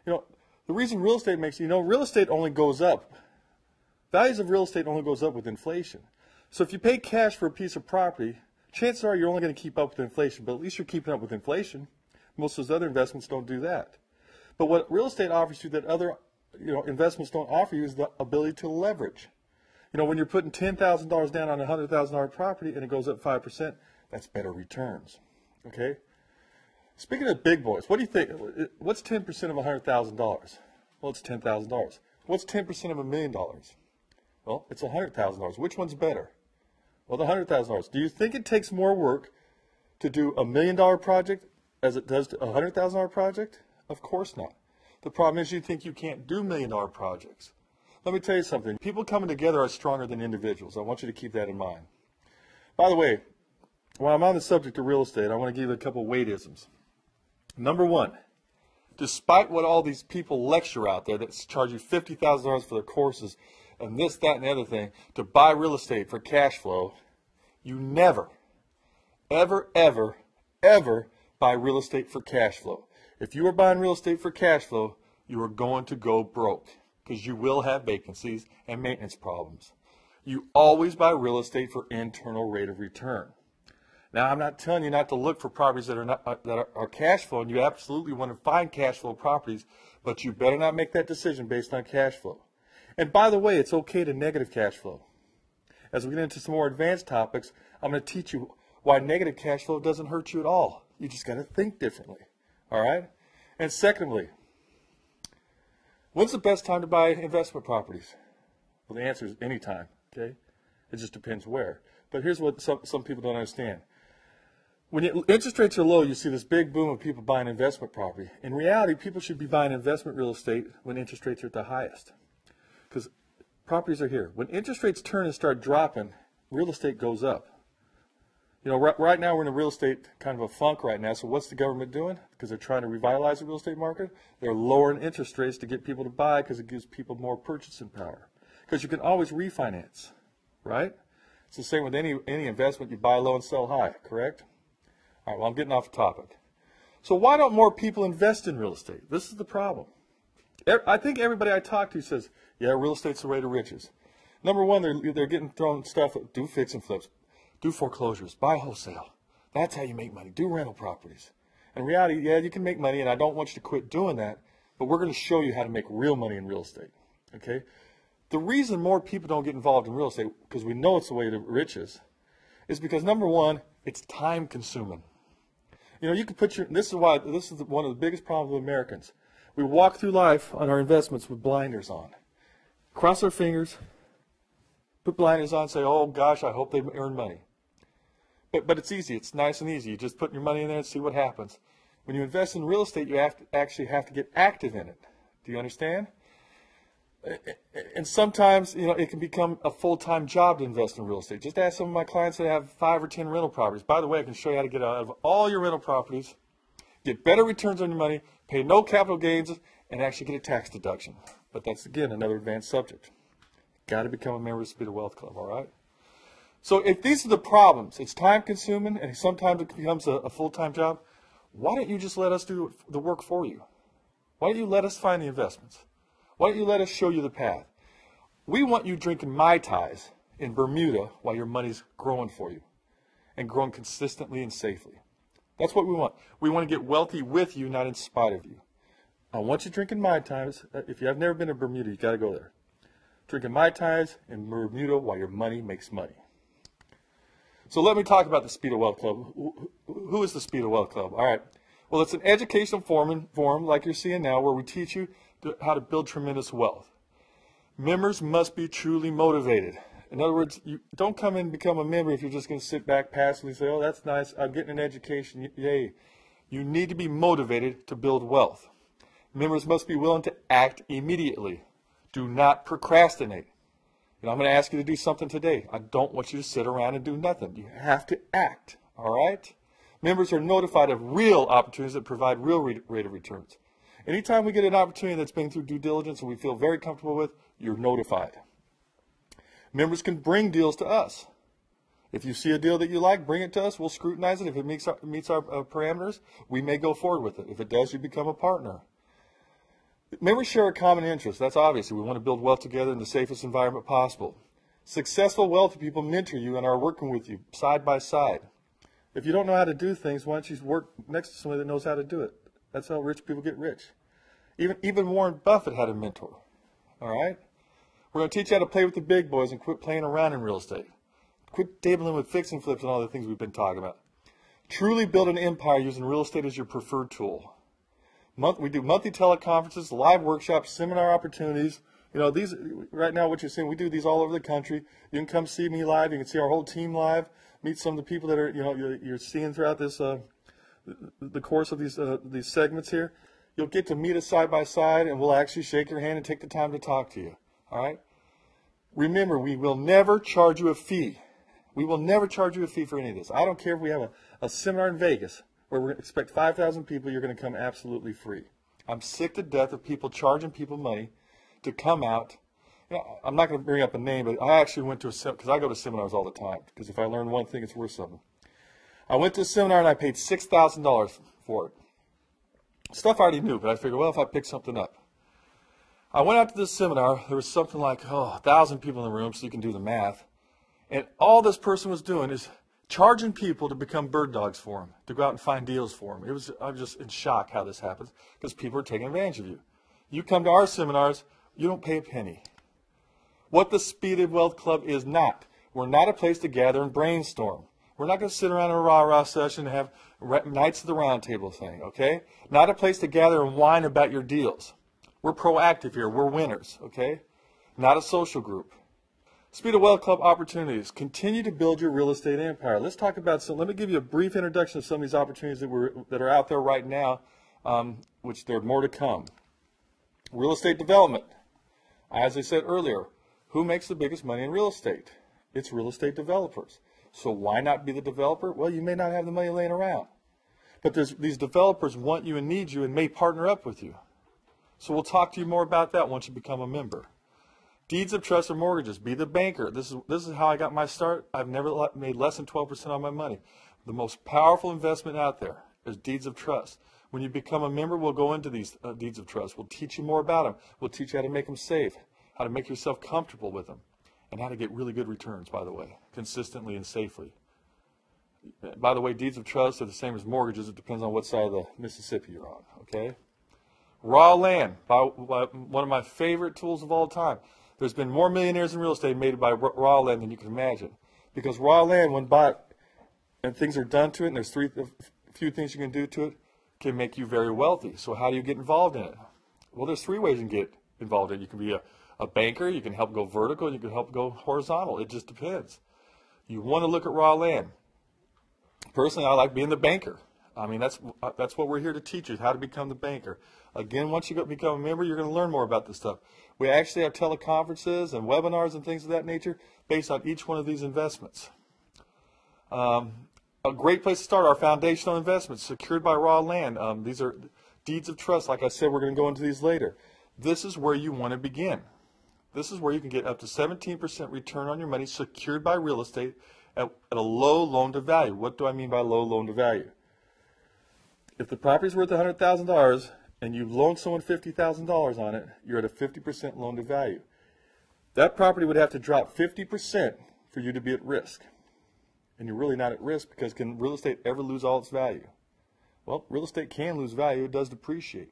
The reason real estate makes, real estate only goes up. Values of real estate only goes up with inflation. So if you pay cash for a piece of property, chances are you're only going to keep up with inflation, but at least you're keeping up with inflation. Most of those other investments don't do that. But what real estate offers you that other, investments don't offer you is the ability to leverage. When you're putting $10,000 down on a $100,000 property and it goes up 5%, that's better returns. Okay? Speaking of big boys, what do you think? What's 10% of $100,000? Well, it's $10,000. What's 10% of $1 million? Well, it's $100,000. Which one's better? Well, the $100,000. Do you think it takes more work to do $1 million project as it does to a $100,000 project? Of course not. The problem is you think you can't do $1 million projects. Let me tell you something. People coming together are stronger than individuals. I want you to keep that in mind. By the way, while I'm on the subject of real estate, I want to give you a couple of weightisms. Number one, despite what all these people lecture out there that charge you $50,000 for their courses and this, that, and the other thing to buy real estate for cash flow, you never, ever, ever, ever buy real estate for cash flow. If you are buying real estate for cash flow, you are going to go broke because you will have vacancies and maintenance problems. You always buy real estate for internal rate of return. Now, I'm not telling you not to look for properties that are cash flow, and you absolutely want to find cash flow properties, but you better not make that decision based on cash flow. And by the way, it's okay to negative cash flow. As we get into some more advanced topics, I'm going to teach you why negative cash flow doesn't hurt you at all. You just got to think differently. All right? And secondly, when's the best time to buy investment properties? Well, the answer is anytime. Okay? It just depends where. But here's what some people don't understand. When interest rates are low, you see this big boom of people buying investment property. In reality, people should be buying investment real estate when interest rates are at the highest. Because properties are here. When interest rates turn and start dropping, real estate goes up. Right now we're in a real estate kind of a funk right now. So what's the government doing? Because they're trying to revitalize the real estate market. They're lowering interest rates to get people to buy because it gives people more purchasing power. Because you can always refinance, right? It's the same with any investment. You buy low and sell high, correct? All right, well, I'm getting off the topic. So why don't more people invest in real estate? This is the problem. I think everybody I talk to says, yeah, real estate's the way to riches. Number one, they're getting thrown stuff, do fix and flips, do foreclosures, buy wholesale. That's how you make money. Do rental properties. In reality, yeah, you can make money, and I don't want you to quit doing that, but we're going to show you how to make real money in real estate, okay? The reason more people don't get involved in real estate, because we know it's the way to riches, is because, number one, it's time consuming. You can put this is one of the biggest problems with Americans. We walk through life on our investments with blinders on. Cross our fingers, put blinders on, say, oh gosh, I hope they earn money. But it's easy. It's nice and easy. You just put your money in there and see what happens. When you invest in real estate, you actually have to get active in it. Do you understand? And sometimes, it can become a full-time job to invest in real estate. Just ask some of my clients that have 5 or 10 rental properties. By the way, I can show you how to get out of all your rental properties, get better returns on your money, pay no capital gains, and actually get a tax deduction. But that's, again, another advanced subject. Got to become a member of the Speed of Wealth Club, all right? So if these are the problems, it's time-consuming, and sometimes it becomes a full-time job, why don't you just let us do the work for you? Why don't you let us find the investments? Why don't you let us show you the path? We want you drinking Mai Tais in Bermuda while your money's growing for you and growing consistently and safely. That's what we want. We want to get wealthy with you, not in spite of you. I want you drinking Mai Tais. If you have never been to Bermuda, you got to go there. Drinking Mai Tais in Bermuda while your money makes money. So let me talk about the Speed of Wealth Club. Who is the Speed of Wealth Club? All right. Well, it's an educational forum like you're seeing now where we teach you how to build tremendous wealth. Members must be truly motivated. In other words, you don't come in and become a member if you're just going to sit back passively and say, oh, that's nice, I'm getting an education, yay. You need to be motivated to build wealth. Members must be willing to act immediately. Do not procrastinate. I'm going to ask you to do something today. I don't want you to sit around and do nothing. You have to act, all right? Members are notified of real opportunities that provide real rate of returns. Anytime we get an opportunity that's been through due diligence and we feel very comfortable with, you're notified. Members can bring deals to us. If you see a deal that you like, bring it to us. We'll scrutinize it. If it meets our parameters, we may go forward with it. If it does, you become a partner. Members share a common interest. That's obvious. We want to build wealth together in the safest environment possible. Successful wealthy people mentor you and are working with you side by side. If you don't know how to do things, why don't you work next to somebody that knows how to do it? That's how rich people get rich. Even Warren Buffett had a mentor. All right? We're going to teach you how to play with the big boys and quit playing around in real estate. Quit dabbling with fix and flips and all the things we've been talking about. Truly build an empire using real estate as your preferred tool. We do monthly teleconferences, live workshops, seminar opportunities. You know, these right now, what you're seeing, we do these all over the country. You can come see me live. You can see our whole team live. Meet some of the people that are, you know, you're seeing throughout this the course of these segments here. You'll get to meet us side by side, and we'll actually shake your hand and take the time to talk to you. All right. Remember, we will never charge you a fee. We will never charge you a fee for any of this. I don't care if we have a seminar in Vegas where we expect 5,000 people. You're going to come absolutely free. I'm sick to death of people charging people money to come out. You know, I'm not going to bring up a name, but I actually went to a seminar, because I go to seminars all the time, because if I learn one thing, it's worth something. I went to a seminar and I paid $6,000 for it. Stuff I already knew, but I figured, well, if I pick something up. I went out to this seminar. There was something like, 1,000 people in the room, so you can do the math. And all this person was doing is charging people to become bird dogs for them, to go out and find deals for them. I was just in shock how this happens, because people are taking advantage of you. You come to our seminars, you don't pay a penny. What the Speed of Wealth Club is not. We're not a place to gather and brainstorm. We're not going to sit around in a rah-rah session and have Knights of the Round Table thing, okay? Not a place to gather and whine about your deals. We're proactive here. We're winners, okay? Not a social group. Speed of Wealth Club opportunities. Continue to build your real estate empire. Let's talk about some. Let me give you a brief introduction of some of these opportunities that are out there right now, which there are more to come. Real estate development. As I said earlier, who makes the biggest money in real estate? It's real estate developers. So why not be the developer? Well, you may not have the money laying around. But these developers want you and need you and may partner up with you. So we'll talk to you more about that once you become a member. Deeds of trust or mortgages. Be the banker. This is how I got my start. I've never made less than 12% on my money. The most powerful investment out there is deeds of trust. When you become a member, we'll go into these deeds of trust. We'll teach you more about them. We'll teach you how to make them safe, how to make yourself comfortable with them, and how to get really good returns, by the way, consistently and safely. By the way, deeds of trust are the same as mortgages. It depends on what side of the Mississippi you're on, okay? Raw land, one of my favorite tools of all time. There's been more millionaires in real estate made by raw land than you can imagine. Because raw land, when bought and things are done to it, and there's a few things you can do to it, can make you very wealthy. So how do you get involved in it? Well, there's three ways you can get involved in it. You can be a banker, you can help go vertical, and you can help go horizontal. It just depends. You want to look at raw land. Personally, I like being the banker. I mean, that's what we're here to teach you, how to become the banker. Again, once you become a member, you're going to learn more about this stuff. We actually have teleconferences and webinars and things of that nature based on each one of these investments. A great place to start, our foundational investments secured by raw land. These are deeds of trust. Like I said, we're going to go into these later. This is where you want to begin. This is where you can get up to 17% return on your money secured by real estate at a low loan to value. What do I mean by low loan to value? If the property's worth $100,000 and you've loaned someone $50,000 on it, you're at a 50% loan to value. That property would have to drop 50% for you to be at risk. And you're really not at risk, because can real estate ever lose all its value? Well, real estate can lose value. It does depreciate.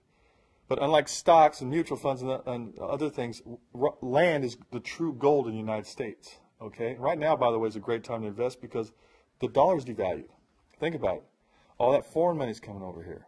But unlike stocks and mutual funds and other things, land is the true gold in the United States. Okay? Right now, by the way, is a great time to invest because the dollar's devalued. Think about it. All that foreign money is coming over here.